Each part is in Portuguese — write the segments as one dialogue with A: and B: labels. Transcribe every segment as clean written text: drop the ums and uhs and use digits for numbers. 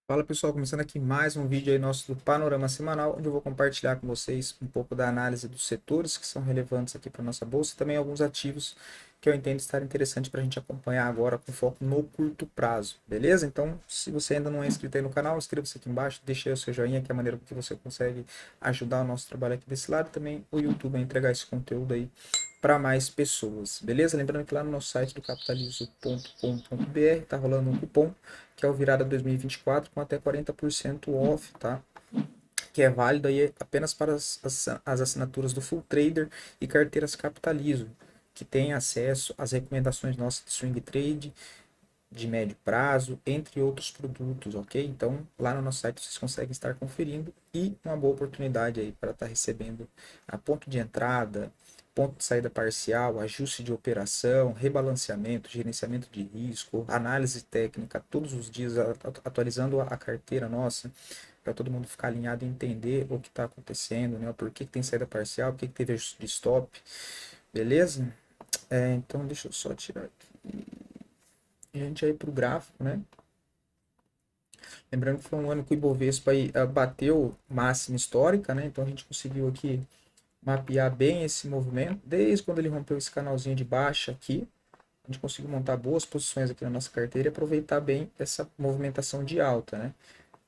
A: Fala pessoal, começando aqui mais um vídeo aí nosso do Panorama Semanal, onde eu vou compartilhar com vocês um pouco da análise dos setores que são relevantes aqui para a nossa bolsa e também alguns ativos que eu entendo estar interessante para a gente acompanhar agora com foco no curto prazo, beleza? Então, se você ainda não é inscrito aí no canal, inscreva-se aqui embaixo, deixa aí o seu joinha, que é a maneira que você consegue ajudar o nosso trabalho aqui desse lado, também o YouTube a entregar esse conteúdo aí para mais pessoas, beleza? Lembrando que lá no nosso site do capitalizo.com.br tá rolando um cupom que é o Virada 2024 com até 40% off, tá? Que é válido aí apenas para as assinaturas do Full Trader e carteiras Capitalizo, que tem acesso às recomendações nossas de swing trade, de médio prazo, entre outros produtos, ok? Então, lá no nosso site vocês conseguem estar conferindo e uma boa oportunidade aí para estar recebendo a ponto de entrada, ponto de saída parcial, ajuste de operação, rebalanceamento, gerenciamento de risco, análise técnica, todos os dias atualizando a carteira nossa, para todo mundo ficar alinhado e entender o que está acontecendo, né? Por que tem saída parcial, por que teve ajuste de stop, beleza? Então, deixa eu só tirar aqui. A gente aí para o gráfico, né? Lembrando que foi um ano que o Ibovespa aí, bateu máxima histórica, né? Então a gente conseguiu aqui mapear bem esse movimento, desde quando ele rompeu esse canalzinho de baixa aqui. A gente conseguiu montar boas posições aqui na nossa carteira e aproveitar bem essa movimentação de alta, né?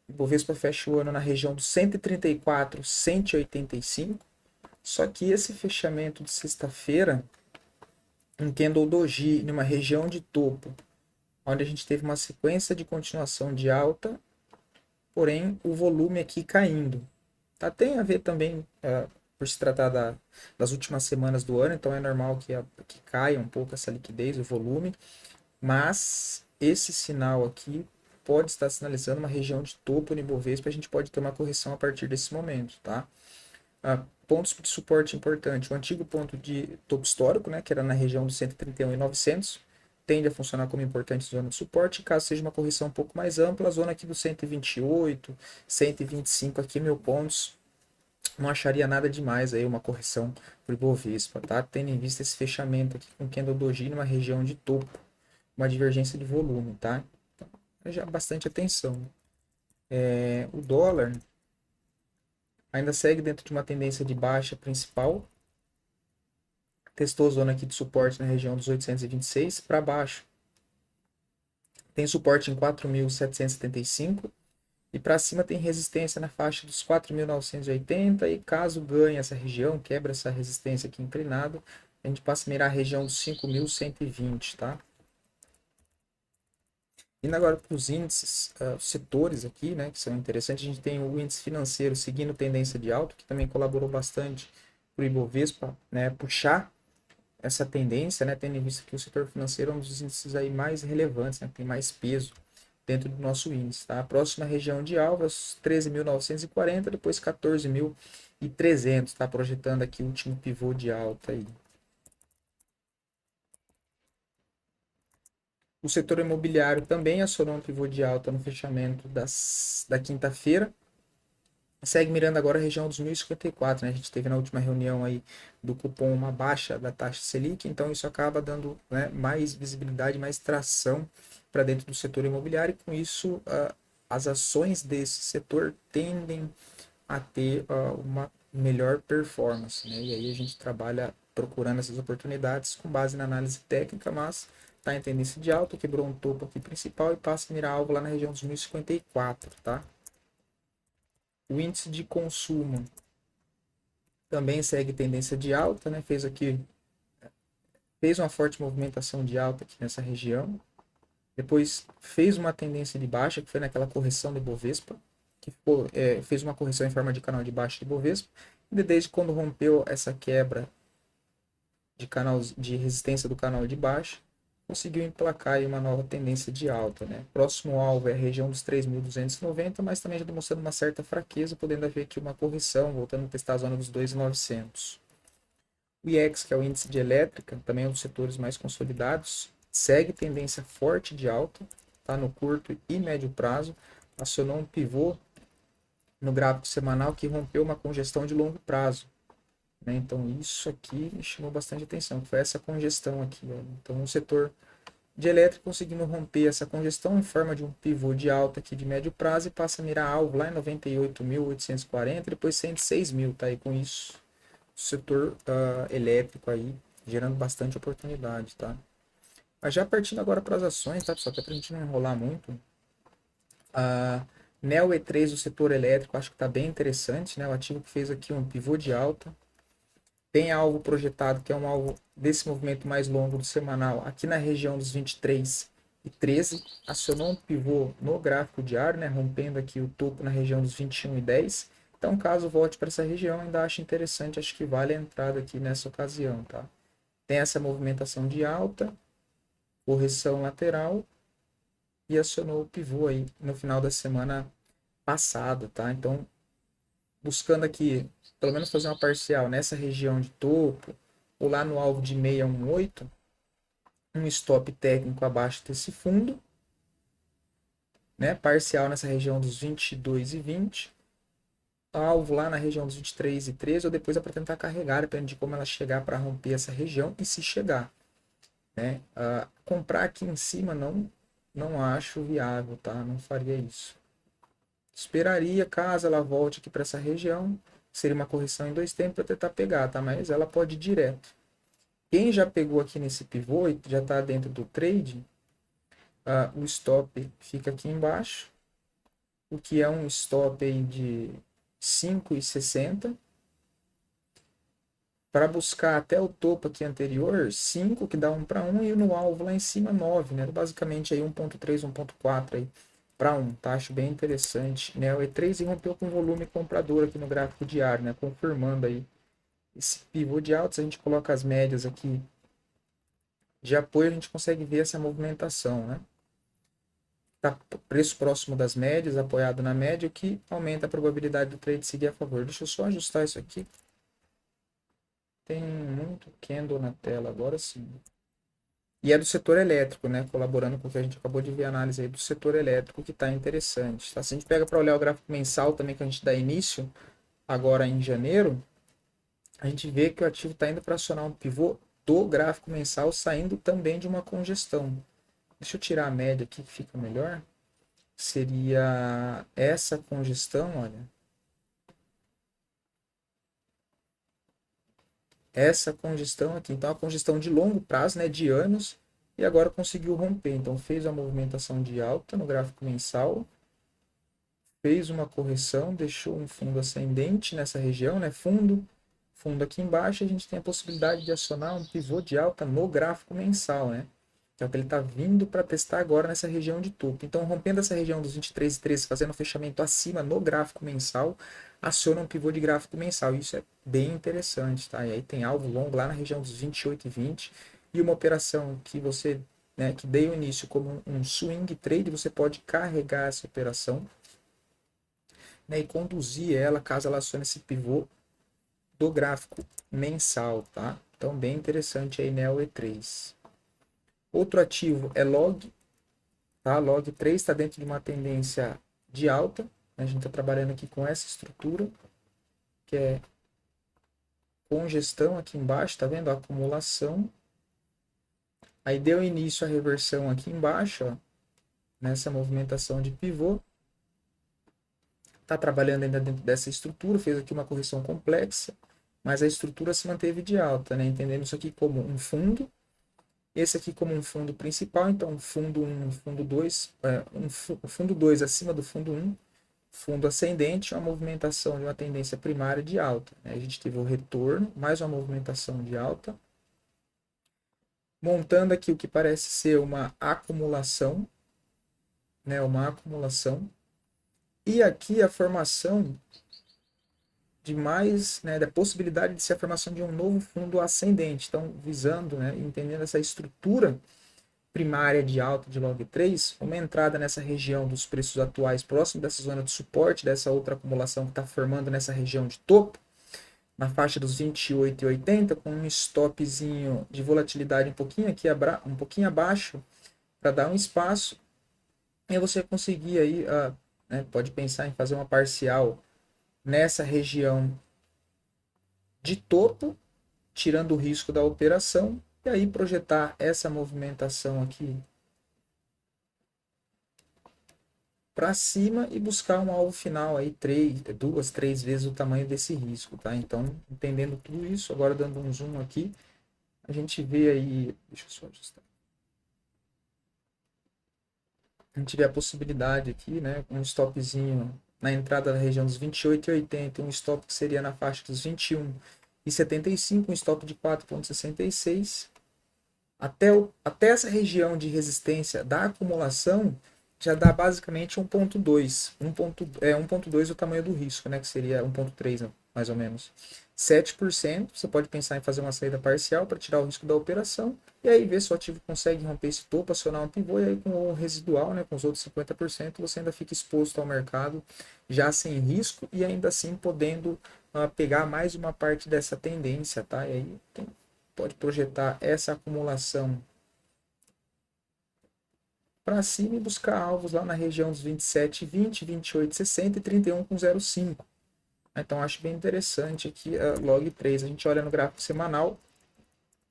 A: O Ibovespa fecha o ano na região dos 134, 185. Só que esse fechamento de sexta-feira, um candle doji, numa região de topo, onde a gente teve uma sequência de continuação de alta, porém o volume aqui caindo. Tá? Tem a ver também por se tratar das últimas semanas do ano, então é normal que caia um pouco essa liquidez, o volume, mas esse sinal aqui pode estar sinalizando uma região de topo no Ibovespa, a gente pode ter uma correção a partir desse momento, tá? Pontos de suporte importante, o antigo ponto de topo histórico, né, que era na região dos 131.900, tende a funcionar como importante zona de suporte, caso seja uma correção um pouco mais ampla, a zona aqui dos 128, 125 aqui mil pontos, não acharia nada demais aí uma correção para o Ibovespa, tá? Tendo em vista esse fechamento aqui com Candle Doji numa região de topo, uma divergência de volume, tá? Então, já bastante atenção. O dólar ainda segue dentro de uma tendência de baixa principal, testou a zona aqui de suporte na região dos 826 para baixo. Tem suporte em 4.775 e para cima tem resistência na faixa dos 4.980 e caso ganhe essa região, quebra essa resistência aqui inclinada, a gente passa a mirar a região dos 5.120, tá? Indo agora para os índices, os setores aqui, né, que são interessantes, a gente tem o índice financeiro seguindo tendência de alta, que também colaborou bastante para o Ibovespa, né, puxar essa tendência, né, tendo em vista que o setor financeiro é um dos índices aí mais relevantes, né, que tem mais peso dentro do nosso índice. Tá? A próxima região de alvos, 13.940, depois 14.300, tá? Projetando aqui o último pivô de alta aí. O setor imobiliário também acionou um pivô de alta no fechamento da quinta-feira. Segue mirando agora a região dos 1.054, né? A gente teve na última reunião aí do cupom uma baixa da taxa Selic, então isso acaba dando, né, mais visibilidade, mais tração para dentro do setor imobiliário, e com isso as ações desse setor tendem a ter uma melhor performance, né? E aí a gente trabalha procurando essas oportunidades com base na análise técnica, mas está em tendência de alta, quebrou um topo aqui principal e passa a mirar alvo lá na região dos 1.054, tá? O índice de consumo também segue tendência de alta, né? Fez uma forte movimentação de alta aqui nessa região. Depois fez uma tendência de baixa, que foi naquela correção do Ibovespa, que fez uma correção em forma de canal de baixa de Ibovespa. E desde quando rompeu essa quebra de canal de resistência do canal de baixa, conseguiu emplacar aí uma nova tendência de alta, né? Próximo alvo é a região dos 3.290, mas também já demonstrando uma certa fraqueza, podendo haver aqui uma correção, voltando a testar a zona dos 2.900. O IEX, que é o índice de elétrica, também é um dos setores mais consolidados, segue tendência forte de alta, tá no curto e médio prazo, acionou um pivô no gráfico semanal que rompeu uma congestão de longo prazo, né? Então isso aqui me chamou bastante atenção, que foi essa congestão aqui, ó. Então um setor De elétrico conseguimos romper essa congestão em forma de um pivô de alta aqui de médio prazo e passa a mirar alvo lá em 98.840, depois 106.000, tá aí com isso. O setor elétrico aí gerando bastante oportunidade, tá? Mas já partindo agora para as ações, tá, pessoal? Até para a gente não enrolar muito. A Neo E3 do setor elétrico, acho que está bem interessante, né? O ativo que fez aqui um pivô de alta. Tem alvo projetado, que é um alvo desse movimento mais longo do semanal, aqui na região dos 23,13. Acionou um pivô no gráfico diário, né? Rompendo aqui o topo na região dos 21,10. Então, caso volte para essa região, ainda acho interessante, acho que vale a entrada aqui nessa ocasião, tá? Tem essa movimentação de alta, correção lateral e acionou o pivô aí no final da semana passada, tá? Então, buscando aqui, pelo menos fazer uma parcial nessa região de topo, ou lá no alvo de 618, um stop técnico abaixo desse fundo, né? Parcial nessa região dos 22,20, alvo lá na região dos 23,13, ou depois é para tentar carregar, depende de como ela chegar para romper essa região e se chegar, né? Comprar aqui em cima não acho viável, tá? Não faria isso. Esperaria, caso ela volte aqui para essa região, seria uma correção em 2 tempos para tentar pegar, tá? Mas ela pode ir direto. Quem já pegou aqui nesse pivô e já está dentro do trade, o stop fica aqui embaixo, o que é um stop aí de 5,60. Para buscar até o topo aqui anterior, 5, que dá 1 para 1, e no alvo lá em cima 9, né? Basicamente aí 1,3, 1,4 aí para 1, tá? Acho bem interessante, né? O E3 rompeu com volume comprador aqui no gráfico diário, né? Confirmando aí esse pivô de alta. Se a gente coloca as médias aqui de apoio, a gente consegue ver essa movimentação, né? Tá preço próximo das médias, apoiado na média, o que aumenta a probabilidade do trade seguir a favor. Deixa eu só ajustar isso aqui. Tem muito candle na tela, agora sim. E é do setor elétrico, né? Colaborando com o que a gente acabou de ver a análise aí do setor elétrico, que está interessante. Tá? Se a gente pega para olhar o gráfico mensal também, que a gente dá início, agora em janeiro, a gente vê que o ativo está indo para acionar um pivô do gráfico mensal, saindo também de uma congestão. Deixa eu tirar a média aqui que fica melhor. Seria essa congestão, olha. Essa congestão aqui. Então, a congestão de longo prazo, né, de anos, e agora conseguiu romper. Então, fez a movimentação de alta no gráfico mensal, fez uma correção, deixou um fundo ascendente nessa região, né, fundo aqui embaixo, a gente tem a possibilidade de acionar um pivô de alta no gráfico mensal, né? Então, que ele está vindo para testar agora nessa região de topo. Então, rompendo essa região dos 23,13, fazendo um fechamento acima no gráfico mensal, aciona um pivô de gráfico mensal. Isso é bem interessante, tá? E aí tem alvo longo lá na região dos 28,20 e uma operação que você, né, que deu início como um swing trade, você pode carregar essa operação, né, e conduzir ela caso ela acione esse pivô do gráfico mensal, tá? Então, bem interessante aí, Neo E3. Outro ativo é Log, tá? Log 3 está dentro de uma tendência de alta. A gente está trabalhando aqui com essa estrutura, que é congestão aqui embaixo, tá vendo? A acumulação. Aí deu início à reversão aqui embaixo, ó, nessa movimentação de pivô. Está trabalhando ainda dentro dessa estrutura, fez aqui uma correção complexa, mas a estrutura se manteve de alta, né? Entendendo isso aqui como um fundo, esse aqui como um fundo principal, então fundo 1, fundo 2, fundo 2 acima do fundo 1, fundo ascendente, uma movimentação de uma tendência primária de alta, né? A gente teve o retorno, mais uma movimentação de alta, montando aqui o que parece ser uma acumulação, né? Uma acumulação, e aqui a formação de mais, né, da possibilidade de ser a formação de um novo fundo ascendente. Então, visando, né, entendendo essa estrutura primária de alta de log 3, uma entrada nessa região dos preços atuais, próximo dessa zona de suporte, dessa outra acumulação que está formando nessa região de topo, na faixa dos 28,80, com um stopzinho de volatilidade um pouquinho aqui, um pouquinho abaixo, para dar um espaço, e você conseguir aí, né, pode pensar em fazer uma parcial nessa região de topo, tirando o risco da operação, e aí projetar essa movimentação aqui para cima e buscar um alvo final aí duas, três vezes o tamanho desse risco, tá? Então, entendendo tudo isso, agora dando um zoom aqui, a gente vê aí, deixa eu só ajustar. A gente vê a possibilidade aqui, né, um stopzinho na entrada da região dos 28,80, um stop que seria na faixa dos 21,75, um stop de 4,66. Até essa região de resistência da acumulação já dá basicamente 1,2. 1,2 é o tamanho do risco, né? Que seria 1,3, mais ou menos. 7%, você pode pensar em fazer uma saída parcial para tirar o risco da operação e aí ver se o ativo consegue romper esse topo, acionar um pivô e aí com o residual, né, com os outros 50%, você ainda fica exposto ao mercado já sem risco e ainda assim podendo pegar mais uma parte dessa tendência, tá? E aí pode projetar essa acumulação para cima e buscar alvos lá na região dos 27,20, 28,60 e 31,05. Então acho bem interessante aqui a log 3. A gente olha no gráfico semanal,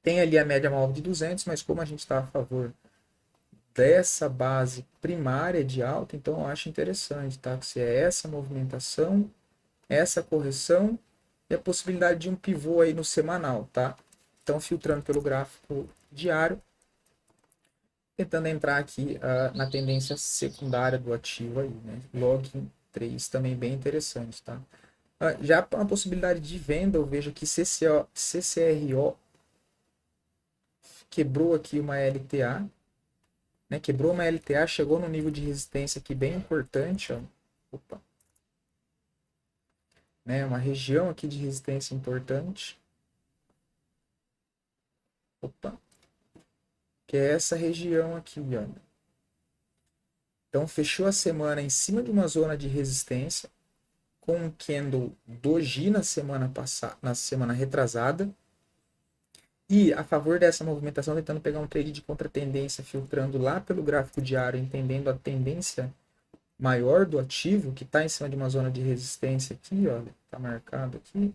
A: tem ali a média móvel de 200, mas como a gente está a favor dessa base primária de alta, então eu acho interessante, tá? Que se é essa movimentação, essa correção e a possibilidade de um pivô aí no semanal, tá? Então filtrando pelo gráfico diário, tentando entrar aqui na tendência secundária do ativo aí, né? Log 3 também bem interessante, tá? Já para uma possibilidade de venda, eu vejo que CCRO quebrou aqui uma LTA, né? Quebrou uma LTA, chegou no nível de resistência aqui bem importante, ó. Opa. Né? Uma região aqui de resistência importante. Opa. Que é essa região aqui, ó. Então fechou a semana em cima de uma zona de resistência com um candle doji na semana passada, na semana retrasada. E a favor dessa movimentação, tentando pegar um trade de contratendência, filtrando lá pelo gráfico diário, entendendo a tendência maior do ativo, que está em cima de uma zona de resistência aqui, olha, está marcado aqui.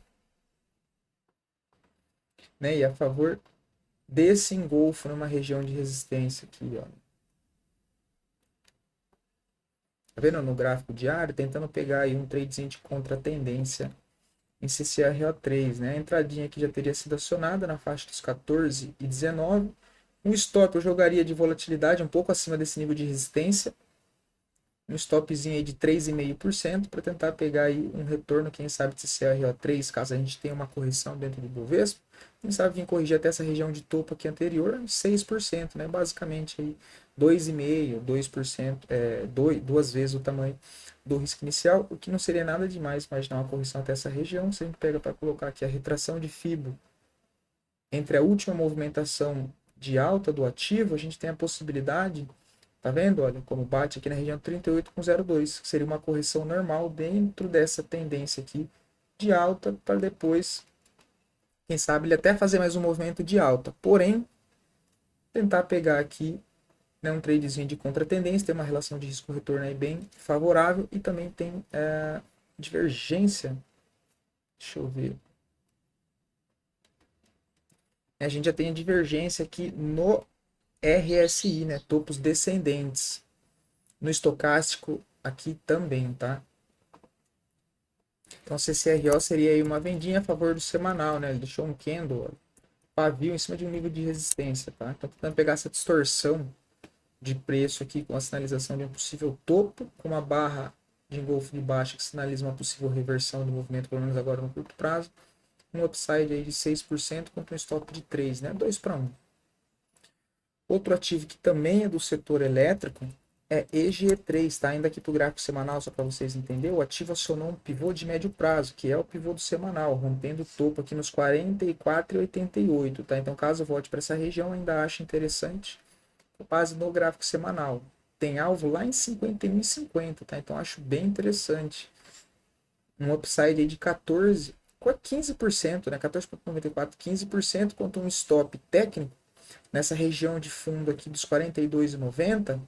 A: Né? E a favor desse engolfo numa região de resistência aqui, olha. Tá vendo no gráfico diário? Tentando pegar aí um tradezinho de contratendência em CCRO3, né? A entradinha aqui já teria sido acionada na faixa dos 14 e 19. Um stop eu jogaria de volatilidade um pouco acima desse nível de resistência. Um stopzinho aí de 3,5% para tentar pegar aí um retorno, quem sabe, de CCRO3, caso a gente tenha uma correção dentro do Bovespa. Quem sabe vir corrigir até essa região de topo aqui anterior, 6%, né? Basicamente aí 2,5%, 2%, duas vezes o tamanho do risco inicial, o que não seria nada demais imaginar uma correção até essa região. Se a gente pega para colocar aqui a retração de Fibo entre a última movimentação de alta do ativo, a gente tem a possibilidade, tá vendo? Olha como bate aqui na região 38,02, que seria uma correção normal dentro dessa tendência aqui de alta, para depois, quem sabe, ele até fazer mais um movimento de alta. Porém, tentar pegar aqui, né, um tradezinho de contratendência, tem uma relação de risco-retorno aí bem favorável e também tem divergência. Deixa eu ver. A gente já tem a divergência aqui no RSI, né, topos descendentes. No estocástico aqui também, tá? Então CCRO seria aí uma vendinha a favor do semanal, né? Ele deixou um candle, pavio em cima de um nível de resistência, tá? Então tentando pegar essa distorção de preço aqui com a sinalização de um possível topo, com uma barra de engolfo de baixa que sinaliza uma possível reversão do movimento, pelo menos agora no curto prazo. Um upside aí de 6% contra um stop de 3, né? 2 para 1. Outro ativo que também é do setor elétrico é EG3, tá? Ainda aqui para o gráfico semanal, só para vocês entenderem, o ativo acionou um pivô de médio prazo, que é o pivô do semanal, rompendo o topo aqui nos 44,88, tá? Então, caso volte para essa região, ainda acho interessante, com base no gráfico semanal. Tem alvo lá em 51,50, tá? Então, acho bem interessante. Um upside aí de 15%, né? 14,94, 15% contra um stop técnico nessa região de fundo aqui dos 42,90,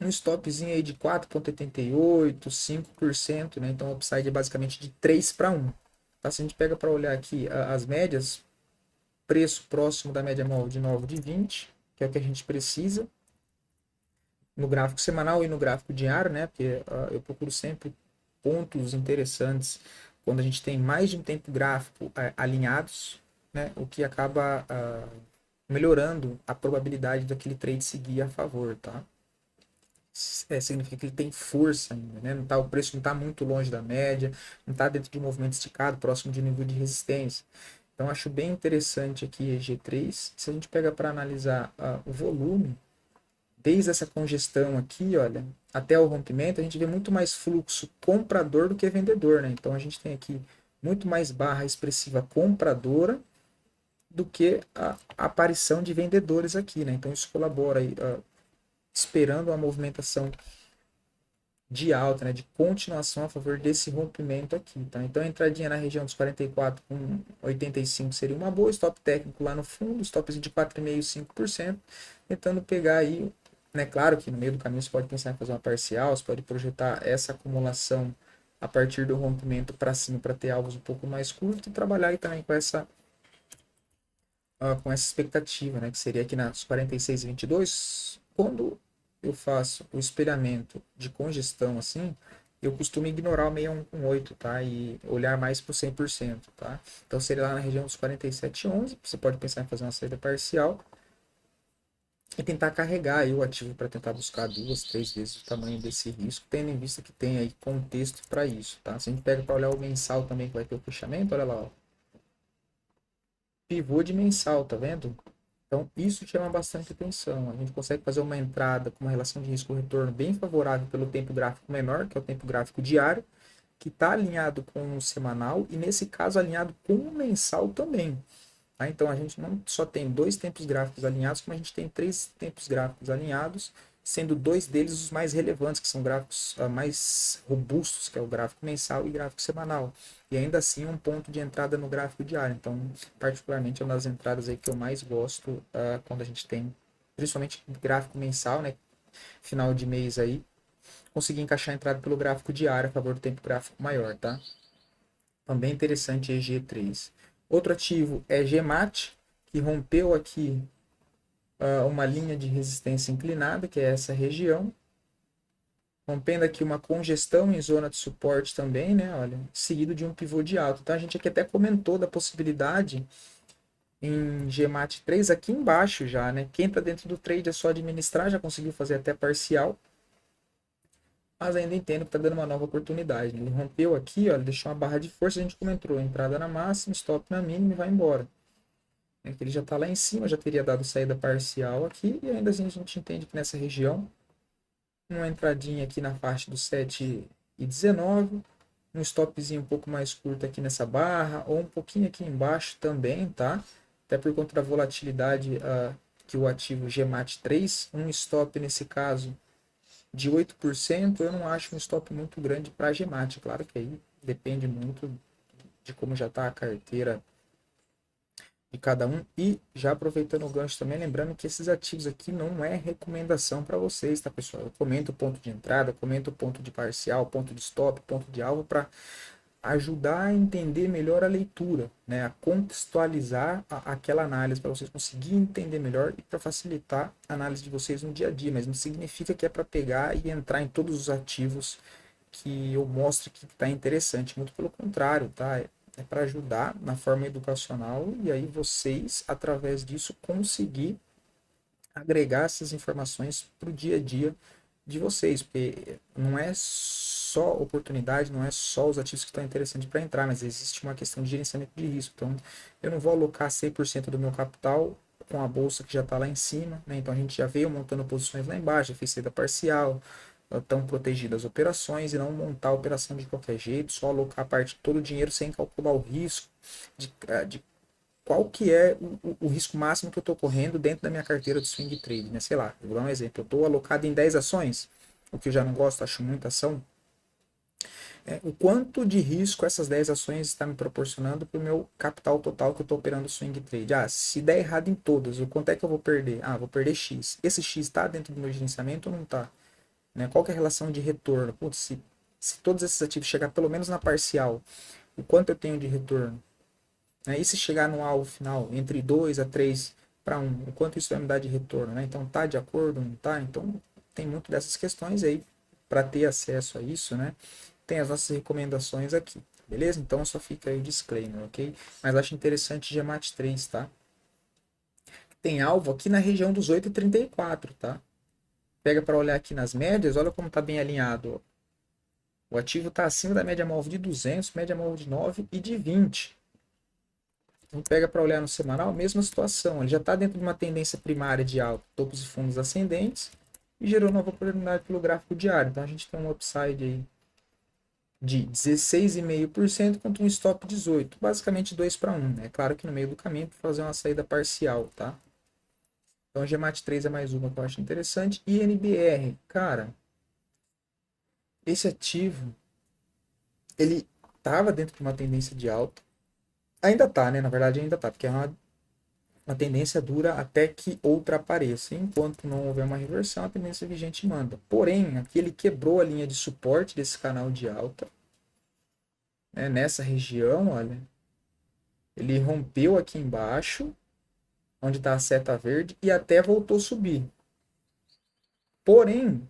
A: um stopzinho aí de 4,88, 5%, né? Então o upside é basicamente de 3 para 1. Tá? Se a gente pega para olhar aqui as médias, preço próximo da média móvel de novo de 20, que é o que a gente precisa. no gráfico semanal e no gráfico diário, né? Porque eu procuro sempre pontos interessantes quando a gente tem mais de um tempo gráfico alinhados, né? O que acaba melhorando a probabilidade daquele trade seguir a favor, tá? Significa que ele tem força ainda, né? Não tá, o preço não está muito longe da média, não está dentro de um movimento esticado, próximo de nível de resistência. Então, acho bem interessante aqui G3. Se a gente pega para analisar o volume, desde essa congestão aqui, olha, até o rompimento, a gente vê muito mais fluxo comprador do que vendedor, né? Então, a gente tem aqui muito mais barra expressiva compradora do que a aparição de vendedores aqui, né? Então, isso colabora aí, esperando a movimentação de alta, né, de continuação a favor desse rompimento aqui, tá? Então a entradinha na região dos 44 com 85 seria uma boa, stop técnico lá no fundo, stop de 4,5%, 5%, tentando pegar aí, né, claro que no meio do caminho você pode pensar em fazer uma parcial, você pode projetar essa acumulação a partir do rompimento para cima para ter alvos um pouco mais curtos e trabalhar aí também com essa expectativa, né, que seria aqui nas 46,22. Quando eu faço o espelhamento de congestão assim, eu costumo ignorar o 61,8, tá? E olhar mais para o 100%, tá? Então seria lá na região dos 47,11. Você pode pensar em fazer uma saída parcial e tentar carregar aí o ativo para tentar buscar 2, 3 vezes o tamanho desse risco, tendo em vista que tem aí contexto para isso, tá? Se a gente pega para olhar o mensal também, que vai ter o fechamento, olha lá, ó, pivô de mensal, tá vendo? Então, isso chama bastante atenção. A gente consegue fazer uma entrada com uma relação de risco-retorno bem favorável pelo tempo gráfico menor, que é o tempo gráfico diário, que está alinhado com o semanal e, nesse caso, alinhado com o mensal também. Tá? Então, a gente não só tem dois tempos gráficos alinhados, como a gente tem três tempos gráficos alinhados, sendo dois deles os mais relevantes, que são gráficos mais robustos, que é o gráfico mensal e gráfico semanal. E ainda assim um ponto de entrada no gráfico diário. Então, particularmente, é uma das entradas aí que eu mais gosto quando a gente tem, principalmente gráfico mensal, né? Final de mês aí, conseguir encaixar a entrada pelo gráfico diário a favor do tempo gráfico maior, tá? Também interessante é G3. Outro ativo é GMAT, que rompeu aqui uma linha de resistência inclinada, que é essa região, rompendo aqui uma congestão em zona de suporte também, né? Olha, seguido de um pivô de alta. Então a gente aqui até comentou da possibilidade em GMAT 3 aqui embaixo já, né? Quem está dentro do trade é só administrar, já conseguiu fazer até parcial, mas ainda entendo que está dando uma nova oportunidade, né? Ele rompeu aqui, olha, deixou uma barra de força, a gente comentou, entrada na máxima, stop na mínima e vai embora. Ele já está lá em cima, já teria dado saída parcial aqui, e ainda assim a gente entende que nessa região, uma entradinha aqui na faixa do 7,19, um stopzinho um pouco mais curto aqui nessa barra, ou um pouquinho aqui embaixo também, tá? Até por conta da volatilidade que o ativo GMAT 3, um stop nesse caso de 8%, eu não acho um stop muito grande para a GMAT. Claro que aí depende muito de como já está a carteira de cada um. E já aproveitando o gancho também, lembrando que esses ativos aqui não é recomendação para vocês, tá, pessoal? Eu comento o ponto de entrada, comento o ponto de parcial, ponto de stop, ponto de alvo para ajudar a entender melhor a leitura, né? A contextualizar aquela análise para vocês conseguirem entender melhor e para facilitar a análise de vocês no dia a dia, mas não significa que é para pegar e entrar em todos os ativos que eu mostro que está interessante, muito pelo contrário, tá? É para ajudar na forma educacional e aí vocês, através disso, conseguir agregar essas informações para o dia a dia de vocês, porque não é só oportunidade, não é só os ativos que estão interessantes para entrar, mas existe uma questão de gerenciamento de risco. Então, eu não vou alocar 100% do meu capital com a bolsa que já está lá em cima, né? Então a gente já veio montando posições lá embaixo, já fez saída parcial, estão protegidas as operações e não montar a operação de qualquer jeito, só alocar parte todo o dinheiro sem calcular o risco de qual que é o risco máximo que eu estou correndo dentro da minha carteira de swing trade, né? Sei lá, vou dar um exemplo. Eu estou alocado em 10 ações, o que eu já não gosto, acho muita ação. O quanto de risco essas 10 ações estão me proporcionando para o meu capital total que eu estou operando swing trade? Ah, se der errado em todas, o quanto é que eu vou perder? Ah, vou perder X. Esse X está dentro do meu gerenciamento ou não está? Né? Qual que é a relação de retorno? Putz, se todos esses ativos chegar pelo menos na parcial, o quanto eu tenho de retorno? Né? E se chegar no alvo final, entre 2 a 3 para 1, o quanto isso vai me dar de retorno? Né? Então, tá de acordo, não tá? Então, tem muito dessas questões aí para ter acesso a isso, né? Tem as nossas recomendações aqui, beleza? Então só fica aí o disclaimer, ok? Mas acho interessante GMAT 3, tá? Tem alvo aqui na região dos 8,34, tá? Pega para olhar aqui nas médias, olha como tá bem alinhado, ó. O ativo está acima da média móvel de 200, média móvel de 9 e de 20. Então pega para olhar no semanal, mesma situação. Ele já está dentro de uma tendência primária de alta, topos e fundos ascendentes, e gerou nova oportunidade pelo gráfico diário. Então a gente tem um upside aí de 16,5% contra um stop 18, basicamente 2 para 1, né? Claro que no meio do caminho para fazer uma saída parcial, tá? Então a GMAT 3 é mais uma que eu acho interessante. E NBR, cara, esse ativo, ele estava dentro de uma tendência de alta. Ainda tá, né? Na verdade ainda tá, porque é uma tendência dura até que outra apareça. Enquanto não houver uma reversão, a tendência vigente manda. Porém, aqui ele quebrou a linha de suporte desse canal de alta, né? Nessa região, olha, ele rompeu aqui embaixo, onde está a seta verde, e até voltou a subir. Porém,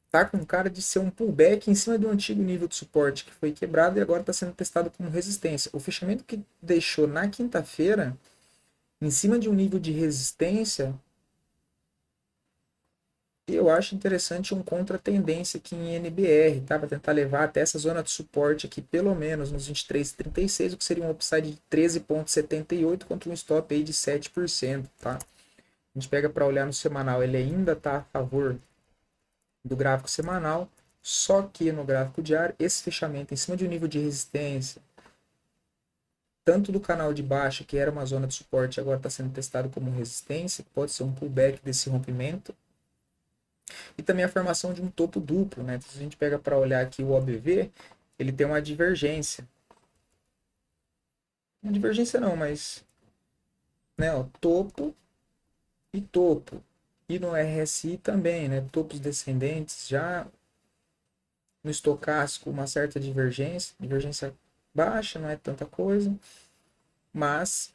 A: tá com cara de ser um pullback em cima do antigo nível de suporte que foi quebrado e agora está sendo testado como resistência. O fechamento que deixou na quinta-feira, em cima de um nível de resistência, eu acho interessante um contra-tendência aqui em NBR, tá? Para tentar levar até essa zona de suporte aqui, pelo menos nos 23,36, o que seria um upside de 13,78 contra um stop aí de 7%, tá? A gente pega para olhar no semanal, ele ainda está a favor do gráfico semanal, só que no gráfico diário, esse fechamento em cima de um nível de resistência, tanto do canal de baixo, que era uma zona de suporte, agora está sendo testado como resistência, pode ser um pullback desse rompimento, e também a formação de um topo duplo, né? Se a gente pega para olhar aqui o OBV, ele tem uma divergência. Uma divergência não, mas né, ó, topo e topo. E no RSI também, né? Topos descendentes, já no estocástico uma certa divergência, divergência baixa, não é tanta coisa, mas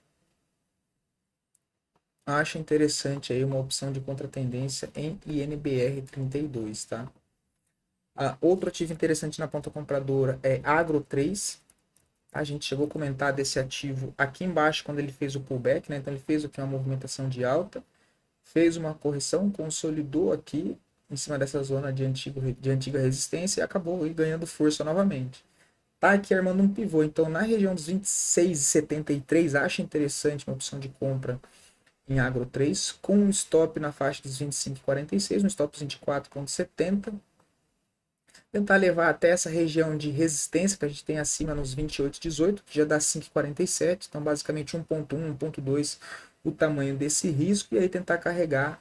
A: acho interessante aí uma opção de contratendência em INBR 32, tá? Outro ativo interessante na ponta compradora é Agro 3. A gente chegou a comentar desse ativo aqui embaixo quando ele fez o pullback, né? Então ele fez aqui uma movimentação de alta, fez uma correção, consolidou aqui em cima dessa zona de antiga resistência e acabou aí ganhando força novamente. Tá aqui armando um pivô, então na região dos 26,73 acho interessante uma opção de compra em Agro 3 com um stop na faixa dos 25,46, um stop 24,70. Tentar levar até essa região de resistência que a gente tem acima nos 28,18, que já dá 5,47. Então, basicamente 1,1, 1,2 o tamanho desse risco. E aí tentar carregar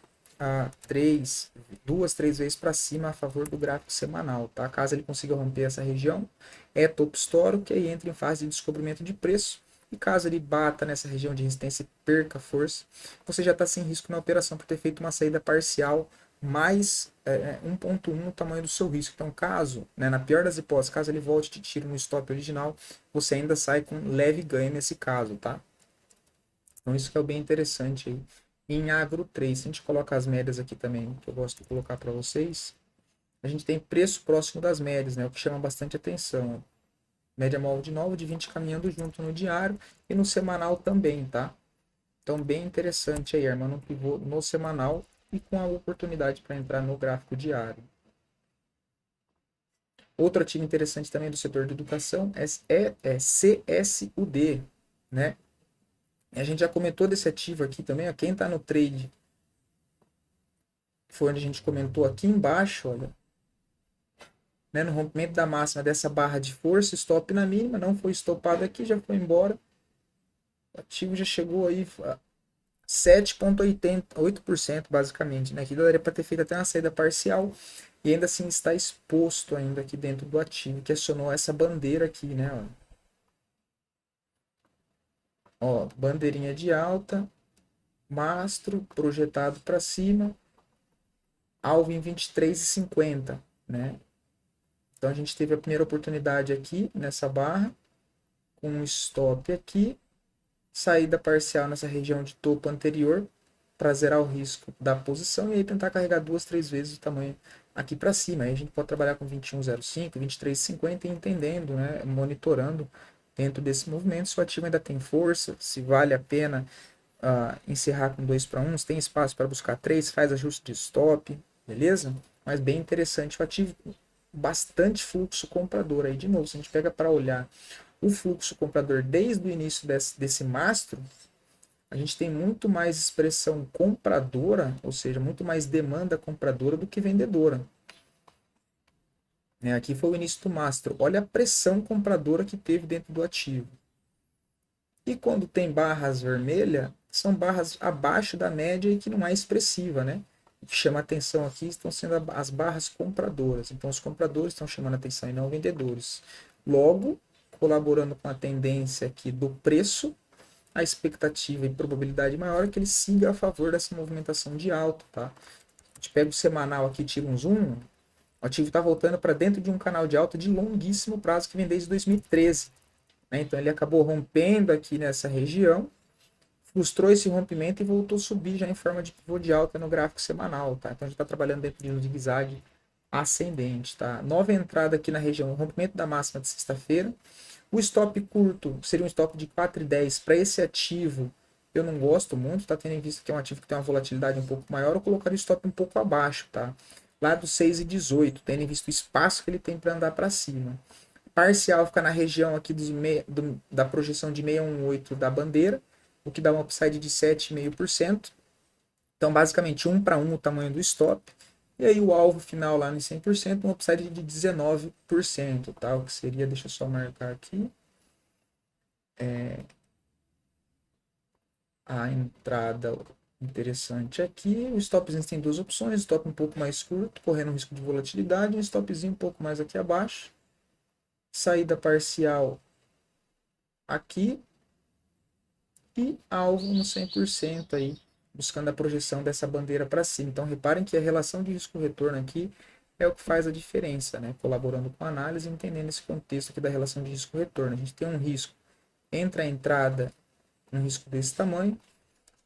A: duas, três vezes para cima a favor do gráfico semanal. Tá? Caso ele consiga romper essa região, é topo histórico, que aí entra em fase de descobrimento de preço. E caso ele bata nessa região de resistência e perca força, você já está sem risco na operação por ter feito uma saída parcial mais 1,1 o tamanho do seu risco. Então, caso, né, na pior das hipóteses, caso ele volte e te tire no stop original, você ainda sai com leve ganho nesse caso, tá? Então, isso que é o bem interessante aí. Em Agro 3, se a gente coloca as médias aqui também, que eu gosto de colocar para vocês, a gente tem preço próximo das médias, né, o que chama bastante atenção. Média móvel de 9 de 20 caminhando junto no diário e no semanal também, tá? Então, bem interessante aí, armando um pivô no semanal e com a oportunidade para entrar no gráfico diário. Outro ativo interessante também do setor de educação é CSUD, né? E a gente já comentou desse ativo aqui também, ó, quem está no trade, foi onde a gente comentou aqui embaixo, olha, né, no rompimento da máxima dessa barra de força, stop na mínima, não foi estopado aqui, já foi embora. O ativo já chegou aí 7,88% basicamente, né? Aqui daria para ter feito até uma saída parcial e ainda assim está exposto ainda aqui dentro do ativo, que acionou essa bandeira aqui, né? Ó, bandeirinha de alta, mastro projetado para cima, alvo em 23,50, né? Então a gente teve a primeira oportunidade aqui nessa barra, com um stop aqui, saída parcial nessa região de topo anterior, para zerar o risco da posição e aí tentar carregar 2, 3 vezes o tamanho aqui para cima. Aí a gente pode trabalhar com 21,05, 23,50 e entendendo, né, monitorando dentro desse movimento se o ativo ainda tem força, se vale a pena encerrar com 2 para 1, se tem espaço para buscar 3, faz ajuste de stop, beleza? Mas bem interessante o ativo, bastante fluxo comprador. Aí de novo, se a gente pega para olhar o fluxo comprador desde o início desse mastro, a gente tem muito mais expressão compradora, ou seja, muito mais demanda compradora do que vendedora. Aqui foi o início do mastro. Olha a pressão compradora que teve dentro do ativo. E quando tem barras vermelhas, são barras abaixo da média e que não é expressiva, né? O que chama atenção aqui estão sendo as barras compradoras. Então, os compradores estão chamando atenção e não vendedores. Logo, colaborando com a tendência aqui do preço, a expectativa e probabilidade maior é que ele siga a favor dessa movimentação de alta, tá? A gente pega o semanal aqui, tira um zoom, o ativo está voltando para dentro de um canal de alta de longuíssimo prazo que vem desde 2013. Né? Então ele acabou rompendo aqui nessa região, frustrou esse rompimento e voltou a subir já em forma de pivô de alta no gráfico semanal. Tá? Então a gente está trabalhando dentro de um zigue-zague ascendente. Tá? Nova entrada aqui na região, rompimento da máxima de sexta-feira. O stop curto seria um stop de 4,10 para esse ativo. Eu não gosto muito, tá? Tendo em vista que é um ativo que tem uma volatilidade um pouco maior, eu colocaria o stop um pouco abaixo, tá? Lá do 6,18, tendo em vista o espaço que ele tem para andar para cima. Parcial fica na região aqui da projeção de 618 da bandeira, o que dá um upside de 7,5%. Então, basicamente, 1 para 1 o tamanho do stop. E aí o alvo final lá no 100%, um upside de 19%, tá? O que seria, deixa eu só marcar aqui, a entrada interessante aqui. O stopzinho tem duas opções, stop um pouco mais curto, correndo risco de volatilidade, um stopzinho um pouco mais aqui abaixo. Saída parcial aqui e alvo no 100% aí, buscando a projeção dessa bandeira para cima. Então reparem que a relação de risco-retorno aqui é o que faz a diferença, né? Colaborando com a análise e entendendo esse contexto aqui da relação de risco-retorno. A gente tem um risco entre a entrada, um risco desse tamanho,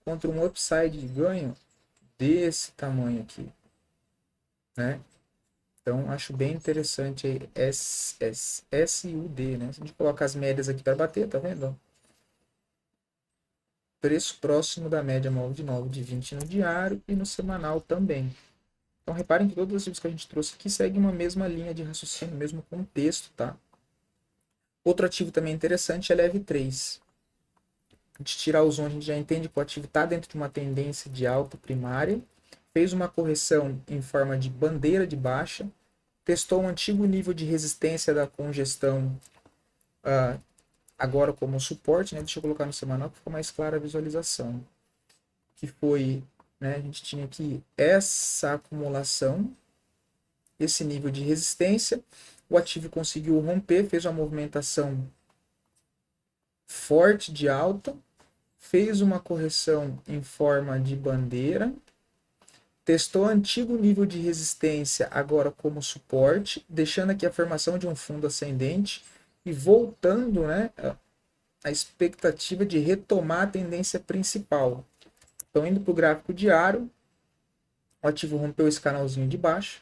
A: contra um upside de ganho desse tamanho aqui, né? Então, acho bem interessante aí SUD, né? Se a gente coloca as médias aqui para bater, tá vendo? Preço próximo da média móvel de 9 de 20 no diário e no semanal também. Então, reparem que todos os ativos que a gente trouxe aqui seguem uma mesma linha de raciocínio, mesmo contexto, tá? Outro ativo também interessante é Leve 3. A gente tirar o zoom, a gente já entende que o ativo está dentro de uma tendência de alta primária, fez uma correção em forma de bandeira de baixa, testou um antigo nível de resistência da congestão agora como suporte, né? Deixa eu colocar no semanal para ficar mais clara a visualização. Que foi, né? A gente tinha aqui essa acumulação, esse nível de resistência, o ativo conseguiu romper, fez uma movimentação forte de alta, fez uma correção em forma de bandeira, testou antigo nível de resistência agora como suporte, deixando aqui a formação de um fundo ascendente e voltando, né, a expectativa de retomar a tendência principal. Então, indo para o gráfico diário, o ativo rompeu esse canalzinho de baixo,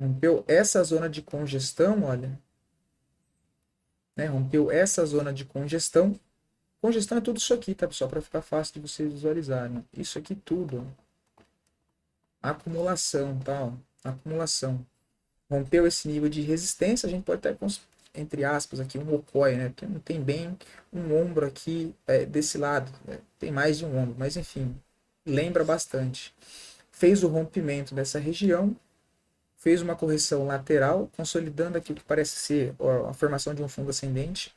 A: rompeu essa zona de congestão, olha, né, rompeu essa zona de congestão. Congestão é tudo isso aqui, tá, pessoal? Para ficar fácil de vocês visualizarem. Isso aqui tudo. Acumulação, tá? Acumulação. Rompeu esse nível de resistência, a gente pode até, entre aspas, aqui um mocói, né? Porque não tem bem um ombro aqui desse lado. Né? Tem mais de um ombro, mas enfim, lembra bastante. Fez o rompimento dessa região, fez uma correção lateral, consolidando aqui o que parece ser a formação de um fundo ascendente,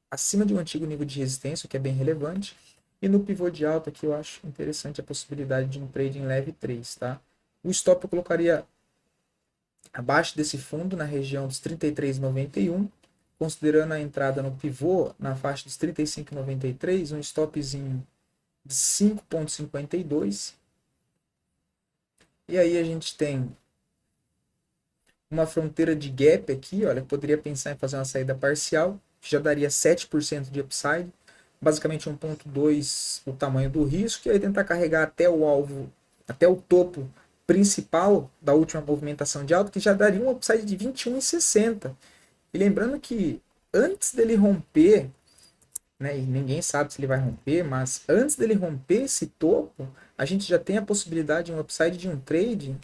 A: acima de um antigo nível de resistência, o que é bem relevante. E no pivô de alta aqui eu acho interessante a possibilidade de um trade em leve 3, tá? O stop eu colocaria abaixo desse fundo, na região dos 33,91, considerando a entrada no pivô na faixa dos 35,93, um stopzinho de 5,52. E aí a gente tem uma fronteira de gap aqui, olha, poderia pensar em fazer uma saída parcial, que já daria 7% de upside, basicamente 1.2 o tamanho do risco, e aí tentar carregar até o alvo, até o topo principal da última movimentação de alta, que já daria um upside de 21,60. E lembrando que antes dele romper, né, e ninguém sabe se ele vai romper, mas antes dele romper esse topo, a gente já tem a possibilidade de um upside de um trade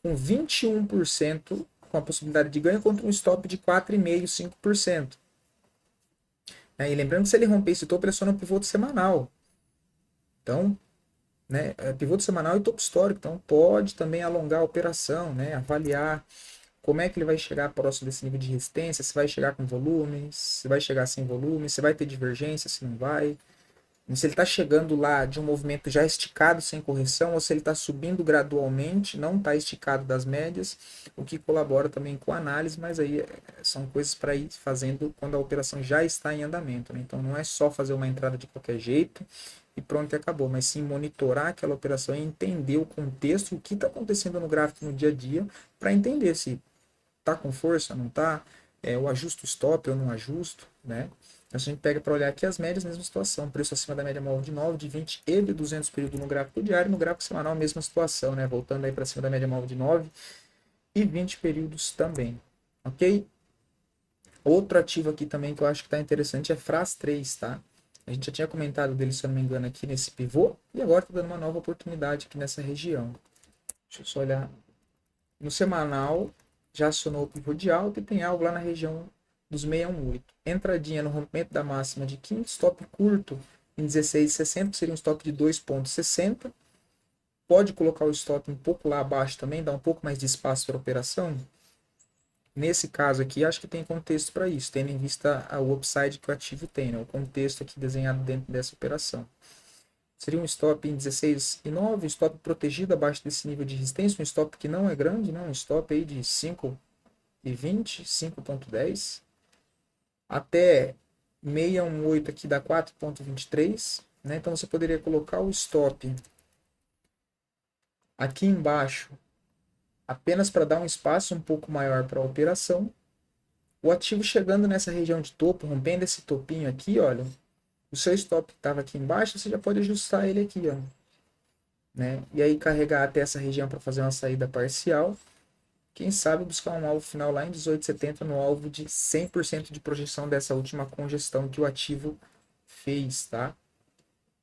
A: com 21%, com a possibilidade de ganho contra um stop de 4,5%, 5%. E lembrando que se ele romper esse topo, ele é só no pivoto semanal. Então, né, é pivoto semanal e topo histórico. Então, pode também alongar a operação, né, avaliar como é que ele vai chegar próximo desse nível de resistência, se vai chegar com volume, se vai chegar sem volume, se vai ter divergência, se não vai. Se ele está chegando lá de um movimento já esticado sem correção, ou se ele está subindo gradualmente, não está esticado das médias, o que colabora também com a análise, mas aí são coisas para ir fazendo quando a operação já está em andamento. Né? Então não é só fazer uma entrada de qualquer jeito e pronto e acabou, mas sim monitorar aquela operação e entender o contexto, o que está acontecendo no gráfico no dia a dia, para entender se está com força, não está, eu ajusto o stop ou não ajusto, né? A gente pega para olhar aqui as médias, mesma situação, preço acima da média móvel de 9, de 20 e de 200 período no gráfico diário, no gráfico semanal mesma situação, né? Voltando aí para cima da média móvel de 9 e 20 períodos também, ok? Outro ativo aqui também que eu acho que está interessante é FRAS 3, tá? A gente já tinha comentado dele, se eu não me engano, aqui nesse pivô, e agora está dando uma nova oportunidade aqui nessa região. Deixa eu só olhar. No semanal, já acionou o pivô de alta e tem algo lá na região dos 618. Entradinha no rompimento da máxima de 15, stop curto em 16,60, que seria um stop de 2,60. Pode colocar o stop um pouco lá abaixo também, dar um pouco mais de espaço para a operação. Nesse caso aqui, acho que tem contexto para isso, tendo em vista o upside que o ativo tem, né? O contexto aqui desenhado dentro dessa operação. Seria um stop em 16,9, um stop protegido abaixo desse nível de resistência, um stop que não é grande, não, um stop aí de 5,20, 5,10, até 618 aqui dá 4,23, né? Então você poderia colocar o stop aqui embaixo apenas para dar um espaço um pouco maior para a operação. O ativo chegando nessa região de topo, rompendo esse topinho aqui, olha, o seu stop que estava aqui embaixo, você já pode ajustar ele aqui, ó, né? E aí carregar até essa região para fazer uma saída parcial. Quem sabe buscar um alvo final lá em 18,70 no alvo de 100% de projeção dessa última congestão que o ativo fez, tá?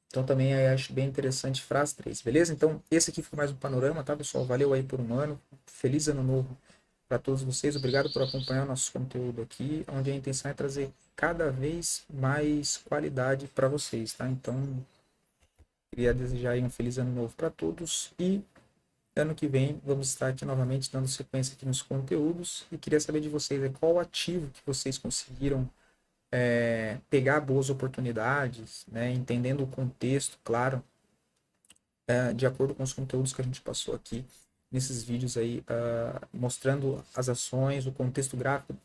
A: Então também aí acho bem interessante FRAS 3, beleza? Então esse aqui foi mais um panorama, tá, pessoal? Valeu aí por um ano. Feliz ano novo para todos vocês. Obrigado por acompanhar o nosso conteúdo aqui, onde a intenção é trazer cada vez mais qualidade para vocês, tá? Então queria desejar aí um feliz ano novo para todos e ano que vem vamos estar aqui novamente dando sequência aqui nos conteúdos e queria saber de vocês qual ativo que vocês conseguiram pegar boas oportunidades, né, entendendo o contexto, claro, de acordo com os conteúdos que a gente passou aqui nesses vídeos aí, mostrando as ações, o contexto gráfico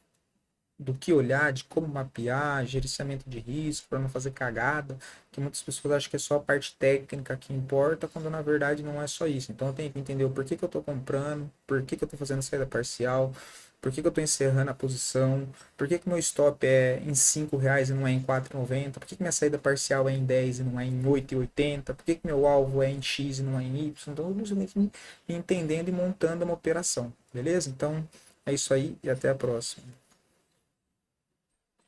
A: do que olhar, de como mapear, gerenciamento de risco, para não fazer cagada, que muitas pessoas acham que é só a parte técnica que importa, quando na verdade não é só isso. Então eu tenho que entender o porquê que eu estou comprando, por que que eu estou fazendo saída parcial, por que que eu estou encerrando a posição, por que que meu stop é em R$ 5 e não é em 4,90, por que que minha saída parcial é em 10 e não é em 8,80, por que que meu alvo é em X e não é em Y. Então eu tenho que ir entendendo e montando uma operação, beleza? Então é isso aí e até a próxima.